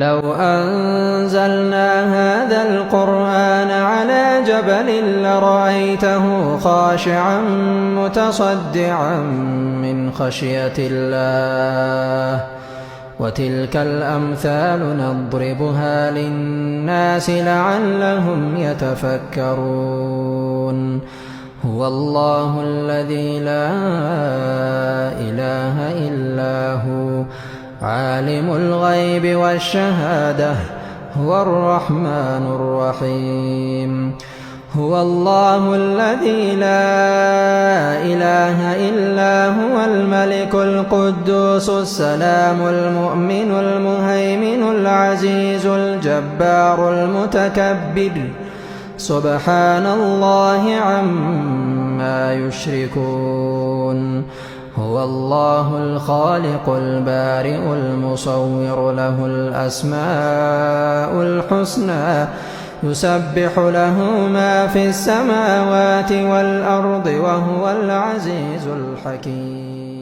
لو أنزلنا هذا القرآن على جبل لرأيته خاشعا متصدعا من خشية الله وتلك الأمثال نضربها للناس لعلهم يتفكرون هو الله الذي لا إله إلا هو عالم الغيب والشهادة هو الرحمن الرحيم هو الله الذي لا إله إلا هو الملك القدوس السلام المؤمن المهيمن العزيز الجبار المتكبر سبحان الله عما يشركون هو الله الخالق البارئ المصور له الأسماء الحسنى يسبح له ما في السماوات والأرض وهو العزيز الحكيم